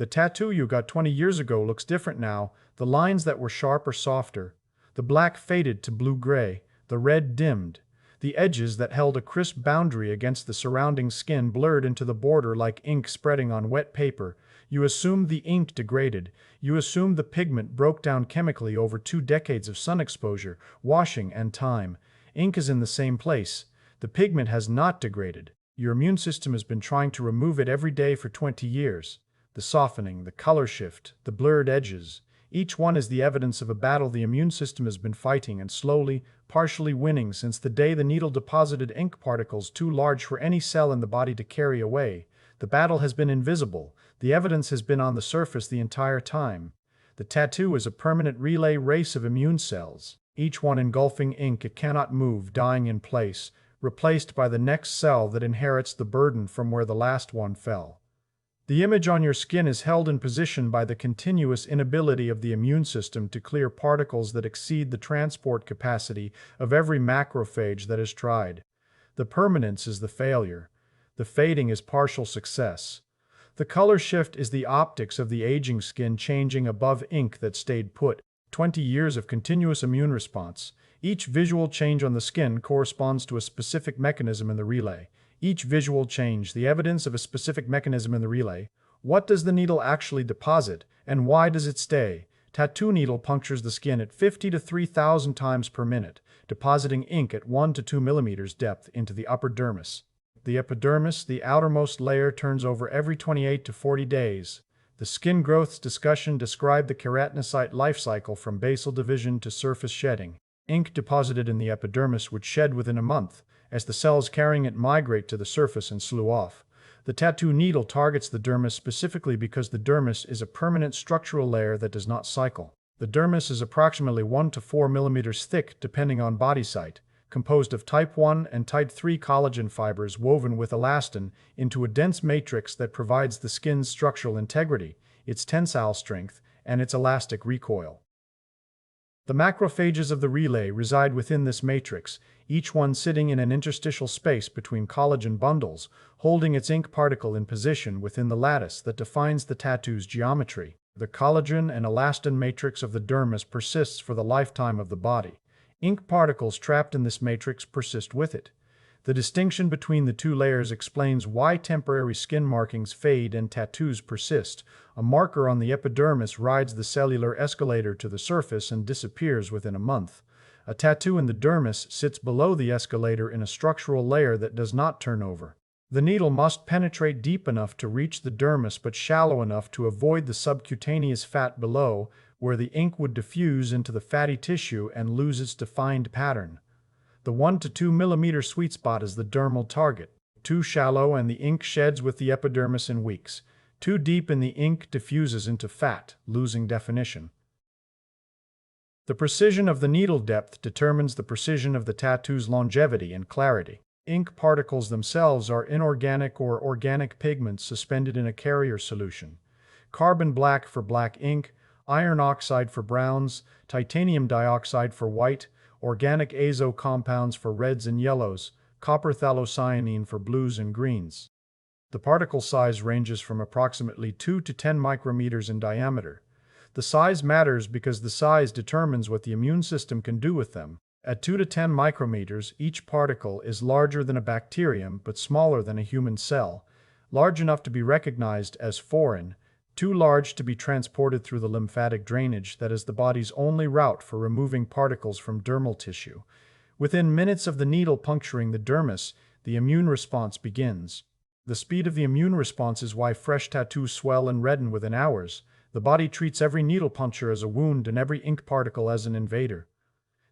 The tattoo you got 20 years ago looks different now. The lines that were sharp are softer. The black faded to blue-gray. The red dimmed. The edges that held a crisp boundary against the surrounding skin blurred into the border like ink spreading on wet paper. You assumed the ink degraded. You assumed the pigment broke down chemically over 2 decades of sun exposure, washing, and time. Ink is in the same place. The pigment has not degraded. Your immune system has been trying to remove it every day for 20 years. The softening, the color shift, the blurred edges. Each one is the evidence of a battle the immune system has been fighting and slowly, partially winning since the day the needle deposited ink particles too large for any cell in the body to carry away. The battle has been invisible. The evidence has been on the surface the entire time. The tattoo is a permanent relay race of immune cells, each one engulfing ink it cannot move, dying in place, replaced by the next cell that inherits the burden from where the last one fell. The image on your skin is held in position by the continuous inability of the immune system to clear particles that exceed the transport capacity of every macrophage that is tried. The permanence is the failure. The fading is partial success. The color shift is the optics of the aging skin changing above ink that stayed put. 20 years of continuous immune response. Each visual change on the skin corresponds to a specific mechanism in the relay. Each visual change, the evidence of a specific mechanism in the relay. What does the needle actually deposit, and why does it stay? Tattoo needle punctures the skin at 50 to 3,000 times per minute, depositing ink at 1 to 2 millimeters depth into the upper dermis. The epidermis, the outermost layer, turns over every 28 to 40 days. The skin growths discussion described the keratinocyte life cycle from basal division to surface shedding. Ink deposited in the epidermis would shed within a month, as the cells carrying it migrate to the surface and slew off. The tattoo needle targets the dermis specifically because the dermis is a permanent structural layer that does not cycle. The dermis is approximately 1 to 4 millimeters thick depending on body site, composed of type 1 and type 3 collagen fibers woven with elastin into a dense matrix that provides the skin's structural integrity, its tensile strength, and its elastic recoil. The macrophages of the relay reside within this matrix, each one sitting in an interstitial space between collagen bundles, holding its ink particle in position within the lattice that defines the tattoo's geometry. The collagen and elastin matrix of the dermis persists for the lifetime of the body. Ink particles trapped in this matrix persist with it. The distinction between the two layers explains why temporary skin markings fade and tattoos persist. A marker on the epidermis rides the cellular escalator to the surface and disappears within a month. A tattoo in the dermis sits below the escalator in a structural layer that does not turn over. The needle must penetrate deep enough to reach the dermis but shallow enough to avoid the subcutaneous fat below, where the ink would diffuse into the fatty tissue and lose its defined pattern. The 1 to 2 millimeter sweet spot is the dermal target. Too shallow and the ink sheds with the epidermis in weeks. Too deep and the ink diffuses into fat, losing definition. The precision of the needle depth determines the precision of the tattoo's longevity and clarity. Ink particles themselves are inorganic or organic pigments suspended in a carrier solution. Carbon black for black ink, iron oxide for browns, titanium dioxide for white, organic azo compounds for reds and yellows, copper phthalocyanine for blues and greens. The particle size ranges from approximately 2 to 10 micrometers in diameter. The size matters because the size determines what the immune system can do with them. At 2 to 10 micrometers, each particle is larger than a bacterium but smaller than a human cell, large enough to be recognized as foreign, too large to be transported through the lymphatic drainage that is the body's only route for removing particles from dermal tissue. Within minutes of the needle puncturing the dermis, the immune response begins. The speed of the immune response is why fresh tattoos swell and redden within hours. The body treats every needle puncture as a wound and every ink particle as an invader.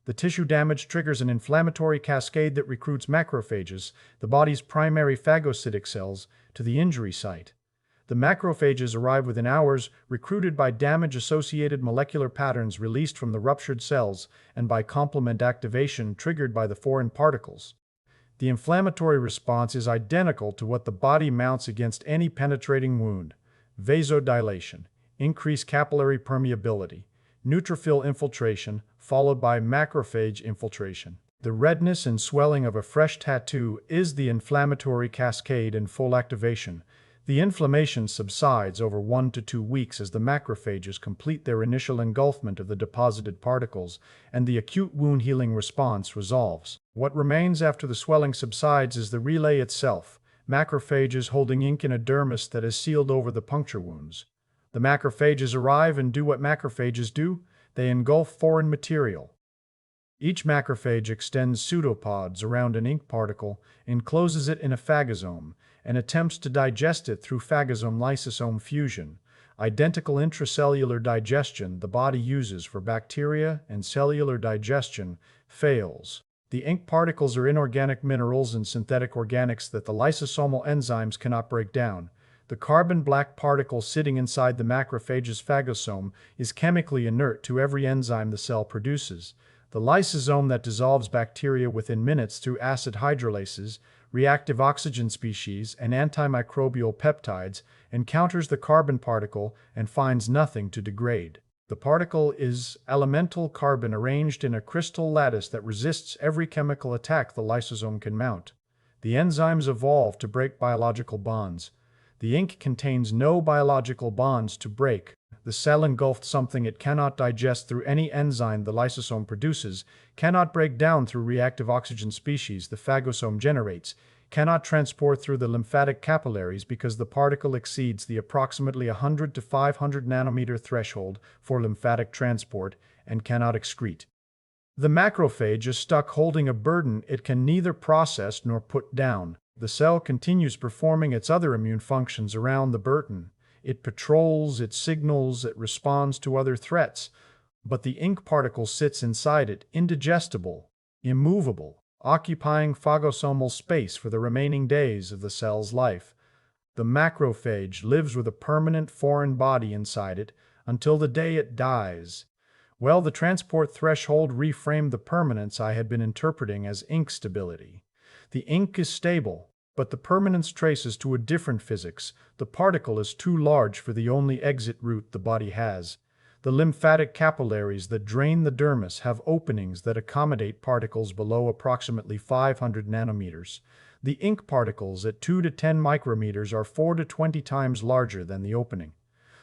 The tissue damage triggers an inflammatory cascade that recruits macrophages, the body's primary phagocytic cells, to the injury site. The macrophages arrive within hours, recruited by damage-associated molecular patterns released from the ruptured cells and by complement activation triggered by the foreign particles. The inflammatory response is identical to what the body mounts against any penetrating wound: vasodilation, increased capillary permeability, neutrophil infiltration, followed by macrophage infiltration. The redness and swelling of a fresh tattoo is the inflammatory cascade in full activation. The inflammation subsides over 1 to 2 weeks as the macrophages complete their initial engulfment of the deposited particles and the acute wound healing response resolves. What remains after the swelling subsides is the relay itself, macrophages holding ink in a dermis that is sealed over the puncture wounds. The macrophages arrive and do what macrophages do: they engulf foreign material. Each macrophage extends pseudopods around an ink particle, encloses it in a phagosome, and attempts to digest it through phagosome-lysosome fusion, identical intracellular digestion the body uses for bacteria and cellular digestion, fails. The ink particles are inorganic minerals and synthetic organics that the lysosomal enzymes cannot break down. The carbon black particle sitting inside the macrophage's phagosome is chemically inert to every enzyme the cell produces. The lysosome that dissolves bacteria within minutes through acid hydrolases, reactive oxygen species, and antimicrobial peptides encounters the carbon particle and finds nothing to degrade. The particle is elemental carbon arranged in a crystal lattice that resists every chemical attack the lysosome can mount. The enzymes evolve to break biological bonds. The ink contains no biological bonds to break. The cell engulfed something it cannot digest through any enzyme the lysosome produces, cannot break down through reactive oxygen species the phagosome generates, cannot transport through the lymphatic capillaries because the particle exceeds the approximately 100 to 500 nanometer threshold for lymphatic transport, and cannot excrete. The macrophage is stuck holding a burden it can neither process nor put down. The cell continues performing its other immune functions around the burden. It patrols, it signals, it responds to other threats, but the ink particle sits inside it, indigestible, immovable, occupying phagosomal space for the remaining days of the cell's life. The macrophage lives with a permanent foreign body inside it until the day it dies. Well, the transport threshold reframed the permanence I had been interpreting as ink stability. The ink is stable, but the permanence traces to a different physics. The particle is too large for the only exit route the body has. The lymphatic capillaries that drain the dermis have openings that accommodate particles below approximately 500 nanometers. The ink particles at 2 to 10 micrometers are 4 to 20 times larger than the opening.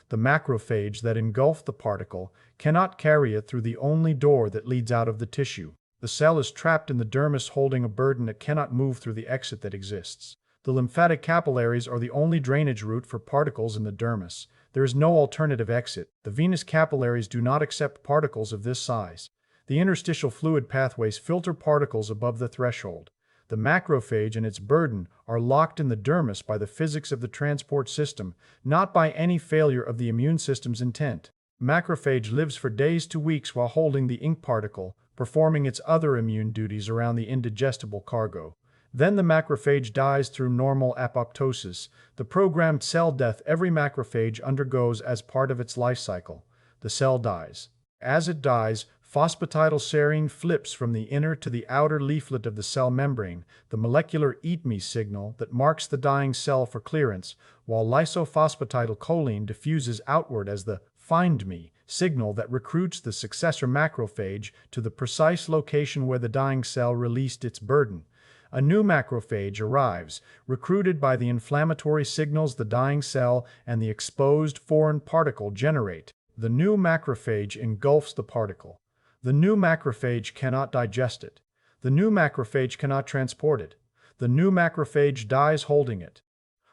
The macrophage that engulfed the particle cannot carry it through the only door that leads out of the tissue. The cell is trapped in the dermis holding a burden it cannot move through the exit that exists. The lymphatic capillaries are the only drainage route for particles in the dermis. There is no alternative exit. The venous capillaries do not accept particles of this size. The interstitial fluid pathways filter particles above the threshold. The macrophage and its burden are locked in the dermis by the physics of the transport system, not by any failure of the immune system's intent. Macrophage lives for days to weeks while holding the ink particle, performing its other immune duties around the indigestible cargo. Then the macrophage dies through normal apoptosis, the programmed cell death every macrophage undergoes as part of its life cycle. The cell dies. As it dies, phosphatidylserine flips from the inner to the outer leaflet of the cell membrane, the molecular eat me signal that marks the dying cell for clearance, while lysophosphatidylcholine diffuses outward as the find me signal that recruits the successor macrophage to the precise location where the dying cell released its burden. A new macrophage arrives, recruited by the inflammatory signals the dying cell and the exposed foreign particle generate. The new macrophage engulfs the particle. The new macrophage cannot digest it. The new macrophage cannot transport it. The new macrophage dies holding it.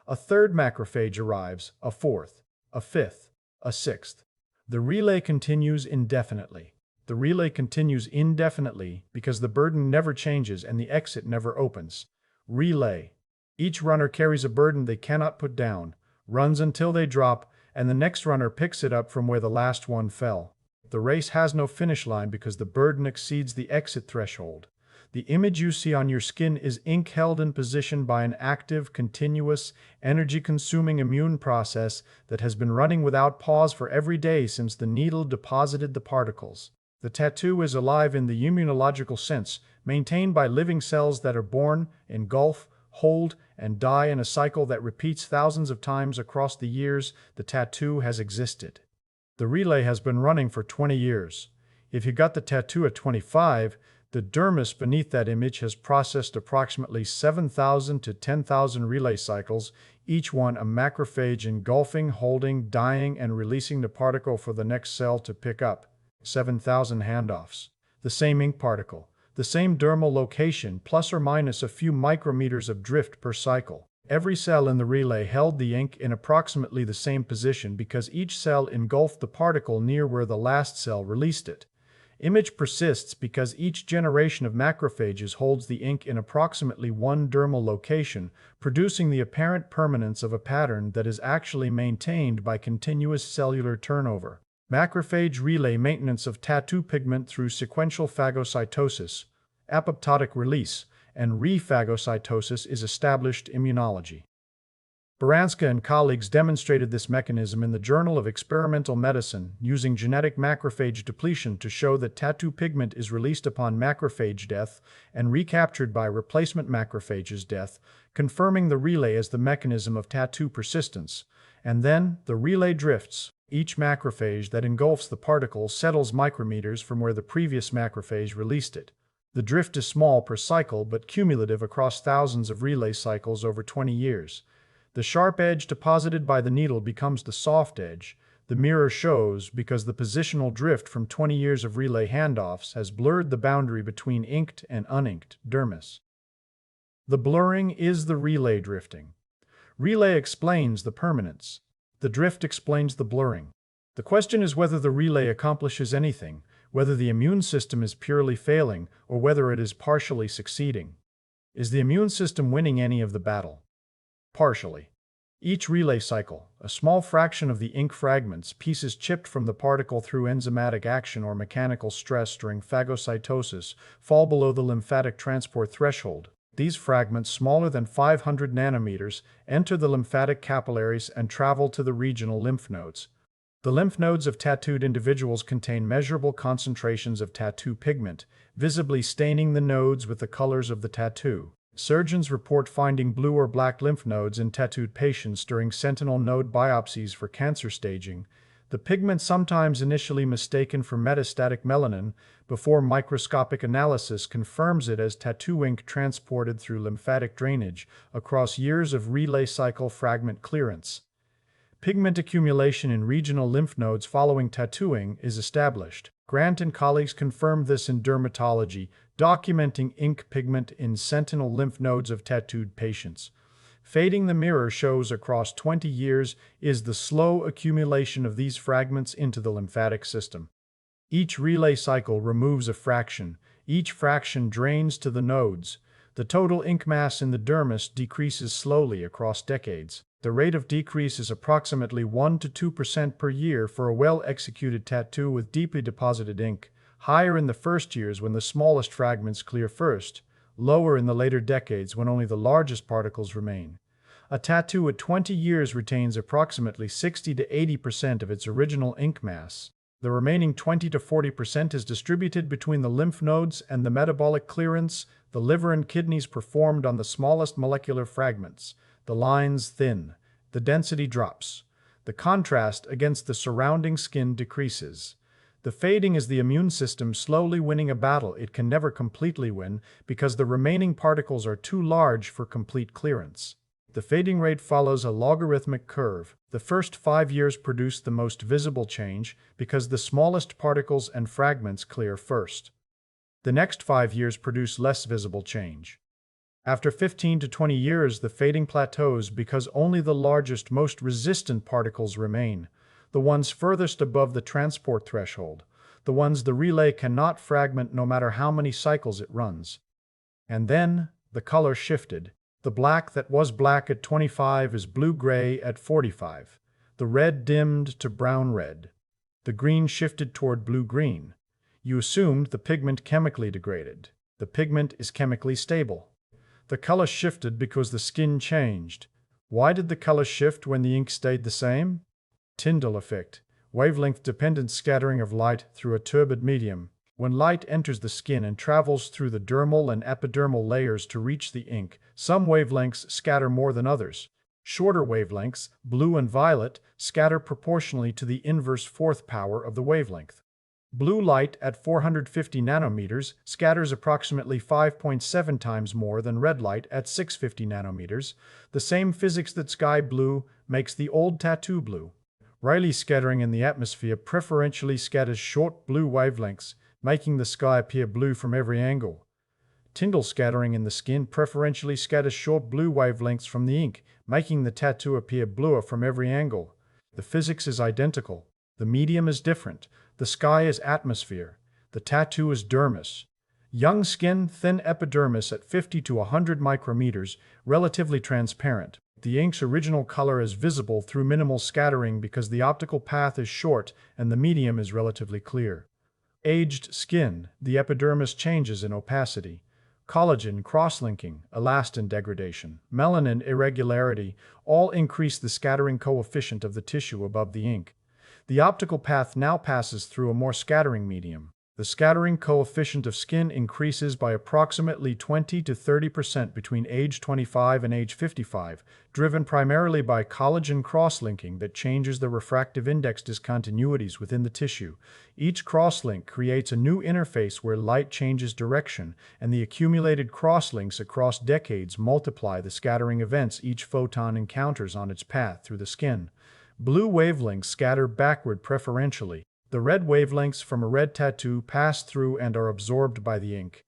A third macrophage arrives, a fourth, a fifth, a sixth. The relay continues indefinitely. The relay continues indefinitely because the burden never changes and the exit never opens. Relay. Each runner carries a burden they cannot put down, runs until they drop, and the next runner picks it up from where the last one fell. The race has no finish line because the burden exceeds the exit threshold. The image you see on your skin is ink held in position by an active, continuous, energy-consuming immune process that has been running without pause for every day since the needle deposited the particles. The tattoo is alive in the immunological sense, maintained by living cells that are born, engulf, hold, and die in a cycle that repeats thousands of times across the years the tattoo has existed. The relay has been running for 20 years. If you got the tattoo at 25, the dermis beneath that image has processed approximately 7,000 to 10,000 relay cycles, each one a macrophage engulfing, holding, dying, and releasing the particle for the next cell to pick up. 7,000 handoffs. The same ink particle, the same dermal location, plus or minus a few micrometers of drift per cycle. Every cell in the relay held the ink in approximately the same position because each cell engulfed the particle near where the last cell released it. Image persists because each generation of macrophages holds the ink in approximately one dermal location, producing the apparent permanence of a pattern that is actually maintained by continuous cellular turnover. Macrophage relay maintenance of tattoo pigment through sequential phagocytosis, apoptotic release, and rephagocytosis is established immunology. Baranska and colleagues demonstrated this mechanism in the Journal of Experimental Medicine using genetic macrophage depletion to show that tattoo pigment is released upon macrophage death and recaptured by replacement macrophages death, confirming the relay as the mechanism of tattoo persistence. And then, the relay drifts. Each macrophage that engulfs the particle settles micrometers from where the previous macrophage released it. The drift is small per cycle but cumulative across thousands of relay cycles over 20 years. The sharp edge deposited by the needle becomes the soft edge, the mirror shows, because the positional drift from 20 years of relay handoffs has blurred the boundary between inked and uninked dermis. The blurring is the relay drifting. Relay explains the permanence. The drift explains the blurring. The question is whether the relay accomplishes anything, whether the immune system is purely failing, or whether it is partially succeeding. Is the immune system winning any of the battle? Partially. Each relay cycle, a small fraction of the ink fragments, pieces chipped from the particle through enzymatic action or mechanical stress during phagocytosis, fall below the lymphatic transport threshold. These fragments, smaller than 500 nanometers, enter the lymphatic capillaries and travel to the regional lymph nodes. The lymph nodes of tattooed individuals contain measurable concentrations of tattoo pigment, visibly staining the nodes with the colors of the tattoo. Surgeons report finding blue or black lymph nodes in tattooed patients during sentinel node biopsies for cancer staging. The pigment, sometimes initially mistaken for metastatic melanin, before microscopic analysis confirms it as tattoo ink transported through lymphatic drainage across years of relay cycle fragment clearance. Pigment accumulation in regional lymph nodes following tattooing is established. Grant and colleagues confirmed this in dermatology, documenting ink pigment in sentinel lymph nodes of tattooed patients. Fading the mirror shows across 20 years is the slow accumulation of these fragments into the lymphatic system. Each relay cycle removes a fraction. Each fraction drains to the nodes. The total ink mass in the dermis decreases slowly across decades. The rate of decrease is approximately 1 to 2% per year for a well-executed tattoo with deeply deposited ink, higher in the first years when the smallest fragments clear first, lower in the later decades when only the largest particles remain. A tattoo at 20 years retains approximately 60 to 80% of its original ink mass. The remaining 20 to 40% is distributed between the lymph nodes and the metabolic clearance, the liver and kidneys performed on the smallest molecular fragments. The lines thin. The density drops. The contrast against the surrounding skin decreases. The fading is the immune system slowly winning a battle it can never completely win because the remaining particles are too large for complete clearance. The fading rate follows a logarithmic curve. The first 5 years produce the most visible change because the smallest particles and fragments clear first. The next 5 years produce less visible change. After 15 to 20 years, the fading plateaus because only the largest, most resistant particles remain, the ones furthest above the transport threshold, the ones the relay cannot fragment no matter how many cycles it runs. And then, the color shifted. The black that was black at 25 is blue-gray at 45. The red dimmed to brown-red. The green shifted toward blue-green. You assumed the pigment chemically degraded. The pigment is chemically stable. The color shifted because the skin changed. Why did the color shift when the ink stayed the same? Tyndall effect, wavelength-dependent scattering of light through a turbid medium. When light enters the skin and travels through the dermal and epidermal layers to reach the ink, some wavelengths scatter more than others. Shorter wavelengths, blue and violet, scatter proportionally to the inverse fourth power of the wavelength. Blue light at 450 nanometers scatters approximately 5.7 times more than red light at 650 nanometers. The same physics that sky blue makes the old tattoo blue. Rayleigh scattering in the atmosphere preferentially scatters short blue wavelengths, making the sky appear blue from every angle. Tyndall scattering in the skin preferentially scatters short blue wavelengths from the ink, making the tattoo appear bluer from every angle. The physics is identical. The medium is different. The sky is atmosphere. The tattoo is dermis. Young skin, thin epidermis at 50 to 100 micrometers, relatively transparent. The ink's original color is visible through minimal scattering because the optical path is short and the medium is relatively clear. Aged skin, the epidermis changes in opacity. Collagen cross-linking, elastin degradation, melanin irregularity all increase the scattering coefficient of the tissue above the ink. The optical path now passes through a more scattering medium. The scattering coefficient of skin increases by approximately 20 to 30% between age 25 and age 55, driven primarily by collagen cross-linking that changes the refractive index discontinuities within the tissue. Each cross-link creates a new interface where light changes direction, and the accumulated cross-links across decades multiply the scattering events each photon encounters on its path through the skin. Blue wavelengths scatter backward preferentially. The red wavelengths from a red tattoo pass through and are absorbed by the ink.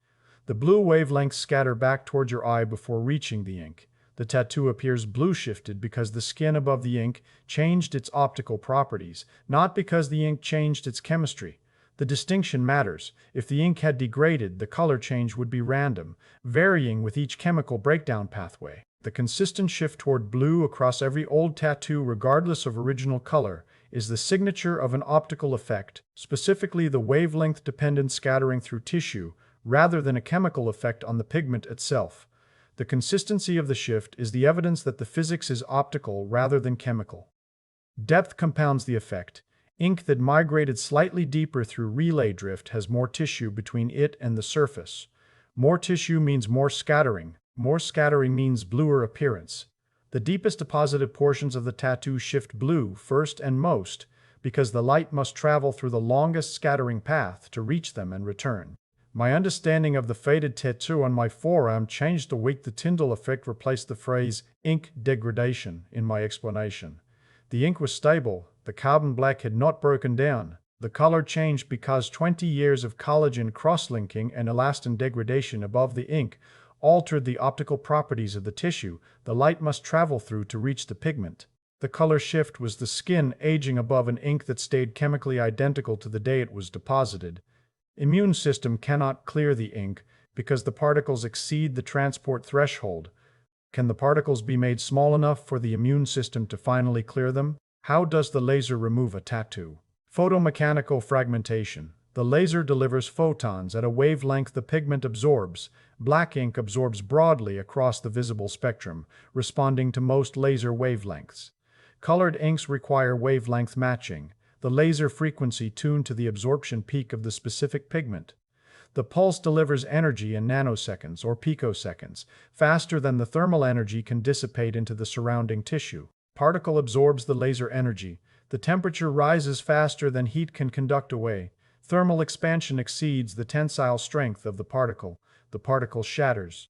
The blue wavelengths scatter back towards your eye before reaching the ink. The tattoo appears blue shifted because the skin above the ink changed its optical properties, not because the ink changed its chemistry. The distinction matters. If the ink had degraded, the color change would be random, varying with each chemical breakdown pathway. The consistent shift toward blue across every old tattoo, regardless of original color, is the signature of an optical effect, specifically the wavelength-dependent scattering through tissue, rather than a chemical effect on the pigment itself. The consistency of the shift is the evidence that the physics is optical rather than chemical. Depth compounds the effect. Ink that migrated slightly deeper through relay drift has more tissue between it and the surface. More tissue means more scattering. More scattering means bluer appearance. The deepest deposited portions of the tattoo shift blue first and most, because the light must travel through the longest scattering path to reach them and return. My understanding of the faded tattoo on my forearm changed the week the Tyndall effect replaced the phrase ink degradation in my explanation. The ink was stable. The carbon black had not broken down. The color changed because 20 years of collagen cross-linking and elastin degradation above the ink altered the optical properties of the tissue the light must travel through to reach the pigment. The color shift was the skin aging above an ink that stayed chemically identical to the day it was deposited. Immune system cannot clear the ink because the particles exceed the transport threshold. Can the particles be made small enough for the immune system to finally clear them? How does the laser remove a tattoo? Photomechanical fragmentation. The laser delivers photons at a wavelength the pigment absorbs. Black ink absorbs broadly across the visible spectrum, responding to most laser wavelengths. Colored inks require wavelength matching, the laser frequency tuned to the absorption peak of the specific pigment. The pulse delivers energy in nanoseconds or picoseconds, faster than the thermal energy can dissipate into the surrounding tissue. Particle absorbs the laser energy. The temperature rises faster than heat can conduct away. Thermal expansion exceeds the tensile strength of the particle. The particle shatters.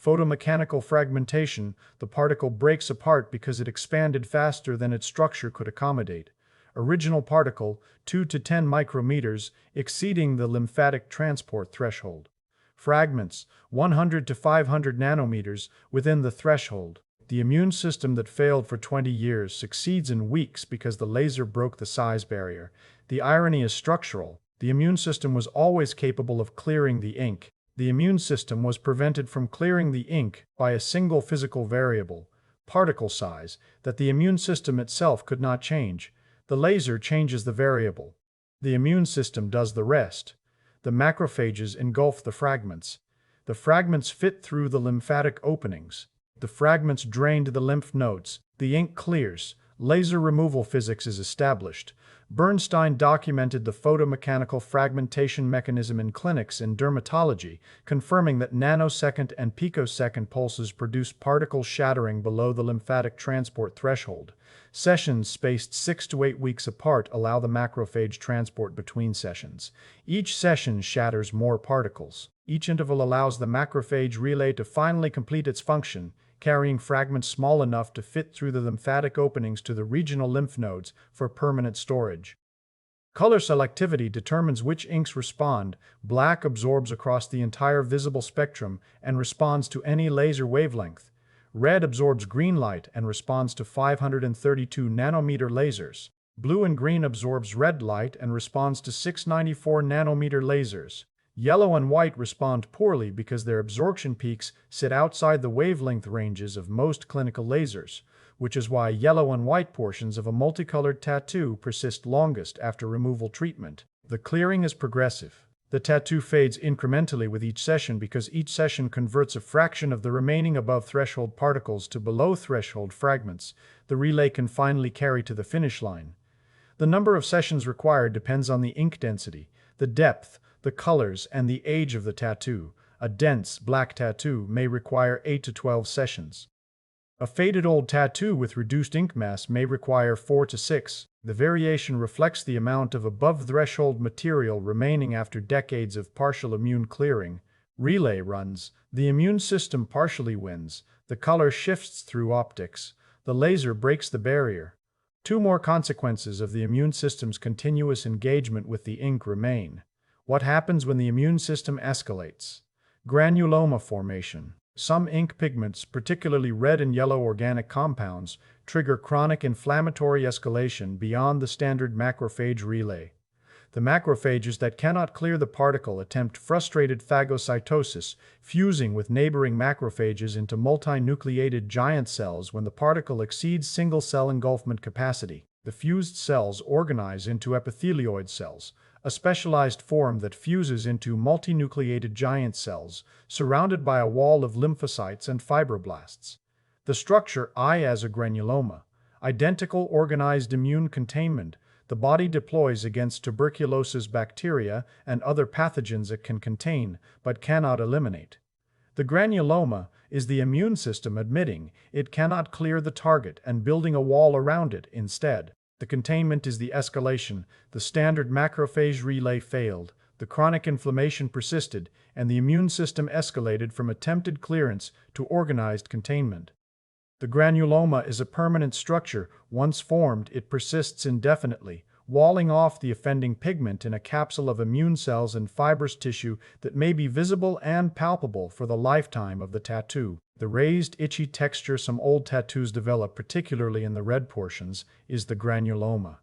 Photomechanical fragmentation. The particle breaks apart because it expanded faster than its structure could accommodate. Original particle, 2 to 10 micrometers, exceeding the lymphatic transport threshold. Fragments, 100 to 500 nanometers, within the threshold. The immune system that failed for 20 years succeeds in weeks because the laser broke the size barrier. The irony is structural. The immune system was always capable of clearing the ink. The immune system was prevented from clearing the ink by a single physical variable, particle size, that the immune system itself could not change. The laser changes the variable. The immune system does the rest. The macrophages engulf the fragments. The fragments fit through the lymphatic openings. The fragments drain to the lymph nodes. The ink clears. Laser removal physics is established. Bernstein documented the photomechanical fragmentation mechanism in clinics in dermatology, confirming that nanosecond and picosecond pulses produce particle shattering below the lymphatic transport threshold. Sessions spaced 6 to 8 weeks apart allow the macrophage transport between sessions. Each session shatters more particles. Each interval allows the macrophage relay to finally complete its function, carrying fragments small enough to fit through the lymphatic openings to the regional lymph nodes for permanent storage. Color selectivity determines which inks respond. Black absorbs across the entire visible spectrum and responds to any laser wavelength. Red absorbs green light and responds to 532 nanometer lasers. Blue and green absorbs red light and responds to 694 nanometer lasers. Yellow and white respond poorly because their absorption peaks sit outside the wavelength ranges of most clinical lasers, which is why yellow and white portions of a multicolored tattoo persist longest after removal treatment. The clearing is progressive. The tattoo fades incrementally with each session because each session converts a fraction of the remaining above threshold particles to below threshold fragments the relay can finally carry to the finish line. The number of sessions required depends on the ink density, the depth, the colors, and the age of the tattoo. A dense, black tattoo may require 8 to 12 sessions. A faded old tattoo with reduced ink mass may require 4 to 6. The variation reflects the amount of above-threshold material remaining after decades of partial immune clearing. Relay runs. The immune system partially wins. The color shifts through optics. The laser breaks the barrier. Two more consequences of the immune system's continuous engagement with the ink remain. What happens when the immune system escalates? Granuloma formation. Some ink pigments, particularly red and yellow organic compounds, trigger chronic inflammatory escalation beyond the standard macrophage relay. The macrophages that cannot clear the particle attempt frustrated phagocytosis, fusing with neighboring macrophages into multinucleated giant cells when the particle exceeds single-cell engulfment capacity. The fused cells organize into epithelioid cells, a specialized form that fuses into multinucleated giant cells, surrounded by a wall of lymphocytes and fibroblasts. The structure I as a granuloma. Identical organized immune containment. The body deploys against tuberculosis bacteria and other pathogens it can contain, but cannot eliminate. The granuloma is the immune system admitting it cannot clear the target and building a wall around it instead. The containment is the escalation. The standard macrophage relay failed. The chronic inflammation persisted, and the immune system escalated from attempted clearance to organized containment. The granuloma is a permanent structure. Once formed, it persists indefinitely, walling off the offending pigment in a capsule of immune cells and fibrous tissue that may be visible and palpable for the lifetime of the tattoo. The raised, itchy texture some old tattoos develop, particularly in the red portions, is the granuloma.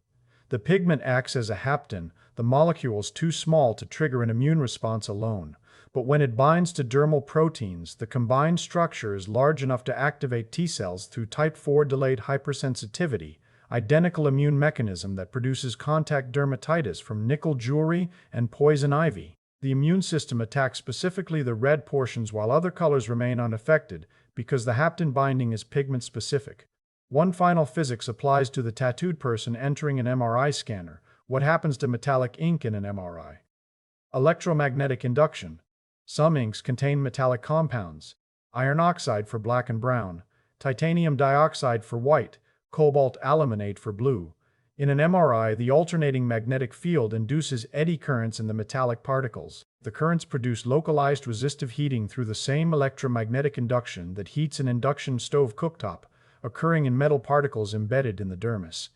The pigment acts as a hapten, the molecules too small to trigger an immune response alone. But when it binds to dermal proteins, the combined structure is large enough to activate T cells through type 4 delayed hypersensitivity, identical immune mechanism that produces contact dermatitis from nickel jewelry and poison ivy. The immune system attacks specifically the red portions while other colors remain unaffected because the hapten binding is pigment-specific. One final physics applies to the tattooed person entering an MRI scanner. What happens to metallic ink in an MRI? Electromagnetic induction. Some inks contain metallic compounds. Iron oxide for black and brown, titanium dioxide for white, cobalt aluminate for blue. In an MRI, the alternating magnetic field induces eddy currents in the metallic particles. The currents produce localized resistive heating through the same electromagnetic induction that heats an induction stove cooktop, occurring in metal particles embedded in the dermis.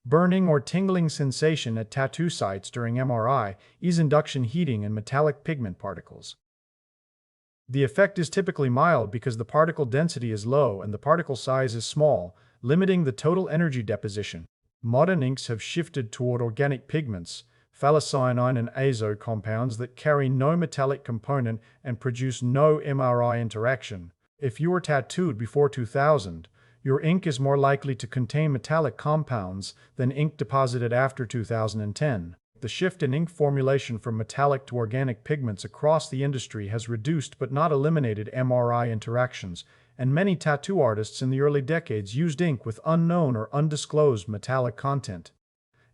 Burning or tingling sensation at tattoo sites during MRI is induction heating in metallic pigment particles. The effect is typically mild because the particle density is low and the particle size is small, limiting the total energy deposition. Modern inks have shifted toward organic pigments, phthalocyanine and azo compounds that carry no metallic component and produce no MRI interaction. If you were tattooed before 2000, your ink is more likely to contain metallic compounds than ink deposited after 2010. The shift in ink formulation from metallic to organic pigments across the industry has reduced but not eliminated MRI interactions, and many tattoo artists in the early decades used ink with unknown or undisclosed metallic content.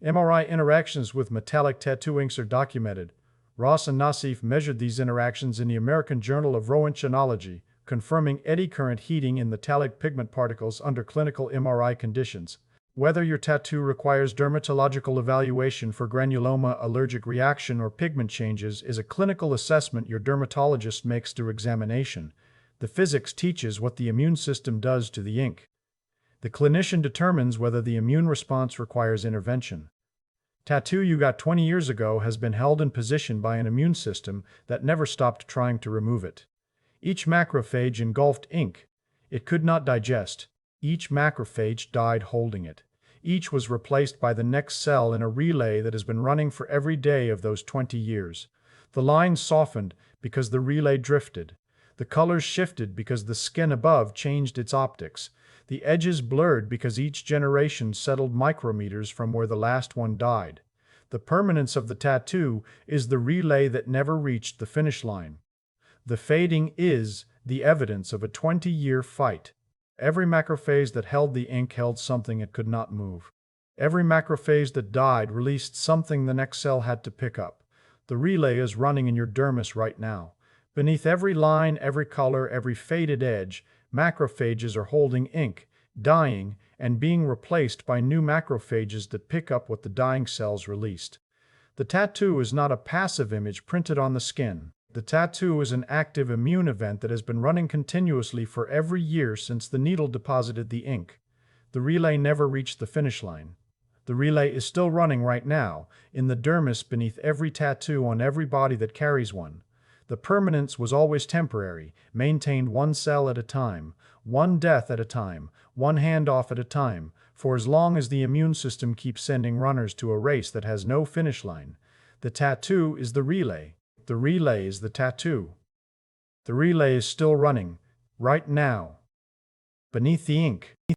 MRI interactions with metallic tattoo inks are documented. Ross and Nassif measured these interactions in the American Journal of Röntgenology, confirming eddy current heating in metallic pigment particles under clinical MRI conditions. Whether your tattoo requires dermatological evaluation for granuloma, allergic reaction, or pigment changes is a clinical assessment your dermatologist makes through examination. The physics teaches what the immune system does to the ink. The clinician determines whether the immune response requires intervention. Tattoo you got 20 years ago has been held in position by an immune system that never stopped trying to remove it. Each macrophage engulfed ink it could not digest. Each macrophage died holding it. Each was replaced by the next cell in a relay that has been running for every day of those 20 years. The lines softened because the relay drifted. The colors shifted because the skin above changed its optics. The edges blurred because each generation settled micrometers from where the last one died. The permanence of the tattoo is the relay that never reached the finish line. The fading is the evidence of a 20-year fight. Every macrophage that held the ink held something it could not move. Every macrophage that died released something the next cell had to pick up. The relay is running in your dermis right now. Beneath every line, every color, every faded edge, macrophages are holding ink, dying, and being replaced by new macrophages that pick up what the dying cells released. The tattoo is not a passive image printed on the skin. The tattoo is an active immune event that has been running continuously for every year since the needle deposited the ink. The relay never reached the finish line. The relay is still running right now, in the dermis beneath every tattoo on every body that carries one. The permanence was always temporary, maintained one cell at a time, one death at a time, one handoff at a time, for as long as the immune system keeps sending runners to a race that has no finish line. The tattoo is the relay. The relay is the tattoo. The relay is still running, right now, beneath the ink.